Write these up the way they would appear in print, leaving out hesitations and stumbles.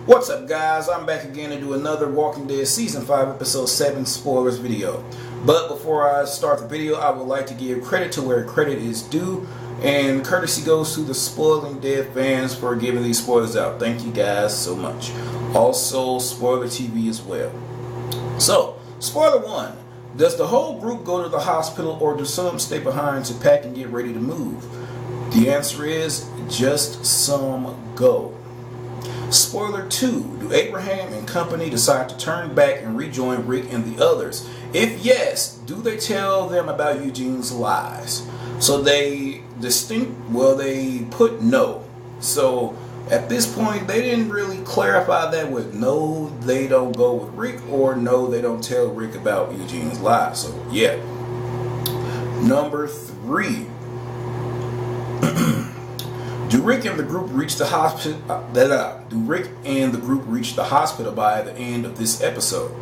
What's up, guys? I'm back again to do another Walking Dead Season 5 Episode 7 spoilers video. But before I start the video, I would like to give credit to where credit is due, and courtesy goes to the Spoiling Dead fans for giving these spoilers out. Thank you guys so much. Also, Spoiler TV as well. So, spoiler 1. Does the whole group go to the hospital, or do some stay behind to pack and get ready to move? The answer is just some go. Spoiler 2. Do Abraham and company decide to turn back and rejoin Rick and the others? If yes, do they tell them about Eugene's lies? So they put no. So at this point, they didn't really clarify that with no, they don't go with Rick, or no, they don't tell Rick about Eugene's lies. So yeah. Number 3. Do Rick and the group reach the hospital? Do Rick and the group reach the hospital by the end of this episode?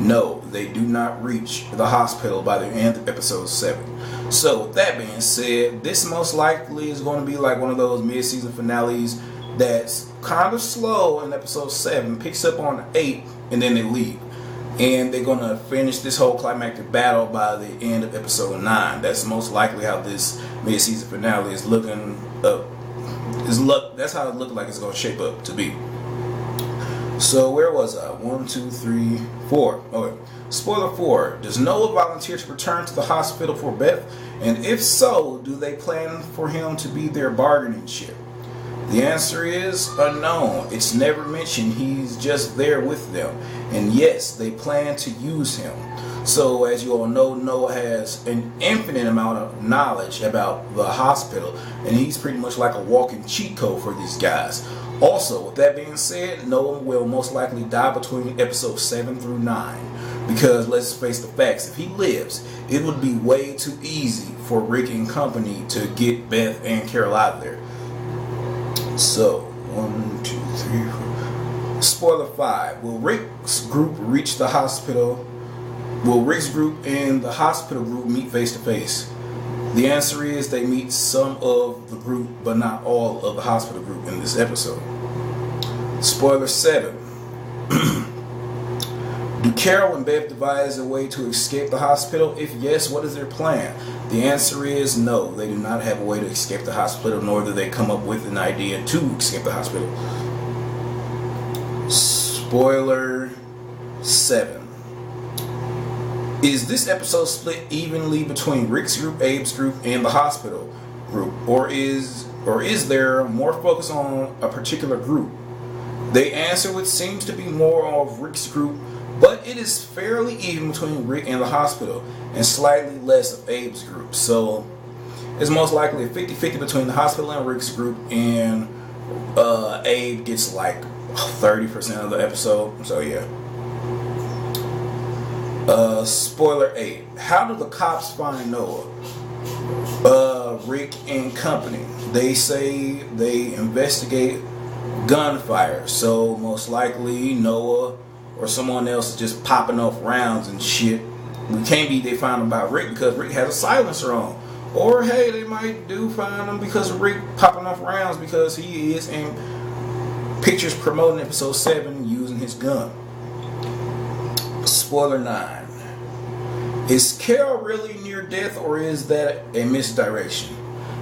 No, they do not reach the hospital by the end of episode 7. So with that being said, this most likely is going to be like one of those mid-season finales that's kind of slow in episode 7, picks up on 8, and then they leave. And they're going to finish this whole climactic battle by the end of episode 9. That's most likely how this mid-season finale is looking up. That's how it looked like it's going to shape up to be. So where was I? 1, 2, 3, 4. Okay. Spoiler 4. Does Noah volunteer to return to the hospital for Beth? And if so, do they plan for him to be their bargaining chip? The answer is unknown. It's never mentioned. He's just there with them. And yes, they plan to use him. So as you all know, Noah has an infinite amount of knowledge about the hospital, and he's pretty much like a walking cheat code for these guys. Also, with that being said, Noah will most likely die between episodes 7 through 9. Because let's face the facts, if he lives, it would be way too easy for Rick and company to get Beth and Carol out there. So, 1, 2, 3, 4. Spoiler 5. Will Rick's group reach the hospital? Will Rick's group and the hospital group meet face to face? The answer is they meet some of the group, but not all of the hospital group in this episode. Spoiler 7. Do Carol and Beth devise a way to escape the hospital? If yes, what is their plan? The answer is no, they do not have a way to escape the hospital, nor do they come up with an idea to escape the hospital. Spoiler 7. Is this episode split evenly between Rick's group, Abe's group, and the hospital group? Or is there more focus on a particular group? The answer would seem to be more of Rick's group, but it is fairly even between Rick and the hospital, and slightly less of Abe's group. So it's most likely a 50-50 between the hospital and Rick's group, and Abe gets like 30% of the episode. So yeah. Spoiler 8. How do the cops find Noah? Rick and company. They say they investigate gunfire, so most likely Noah or someone else is just popping off rounds and shit. It can't be they find him by Rick because Rick has a silencer on. Or hey, they might do find him because of Rick popping off rounds because he is in pictures promoting episode 7 using his gun. Spoiler 9. Is Carol really near death, or is that a misdirection?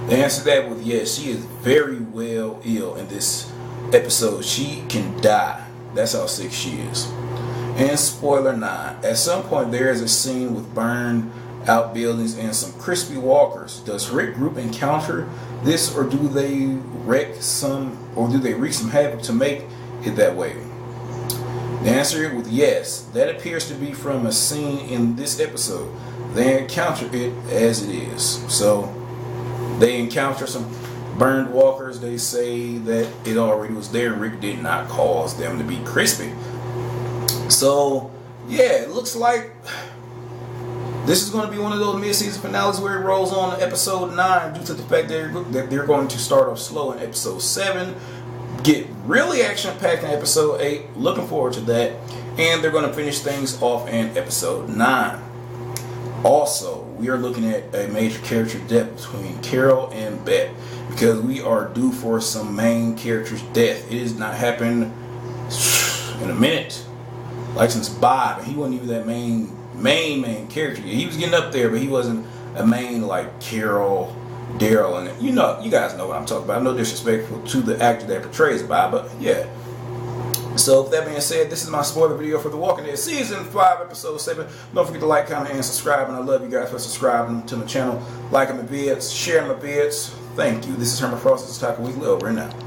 The answer to that was yes. She is very well ill in this episode. She can die. That's how sick she is. And spoiler 9. At some point there is a scene with burned out buildings and some crispy walkers. Does Rick group encounter this, or do they wreak some havoc to make it that way? The answer was yes. That appears to be from a scene in this episode. They encounter it as it is. So they encounter some burned walkers. They say that it already was there. Rick did not cause them to be crispy. So yeah, it looks like this is going to be one of those mid-season finales where it rolls on to episode 9 due to the fact that they're going to start off slow in episode 7. Get really action-packed in episode 8. Looking forward to that. And they're going to finish things off in episode 9. Also, we are looking at a major character death between Carol and Beth, because we are due for some main character's death. It has not happened in a minute. Like since Bob, and he wasn't even that main character. He was getting up there, but he wasn't a main like Carol, Daryl, and you guys know what I'm talking about. No disrespectful to the actor that portrays Bob, but yeah. So with that being said, this is my spoiler video for The Walking Dead Season 5, Episode 7. Don't forget to like, comment, and subscribe, and I love you guys for subscribing to my channel, liking my vids, sharing my vids. Thank you. This is Herman Frost. This is Taco Weekly, over and out.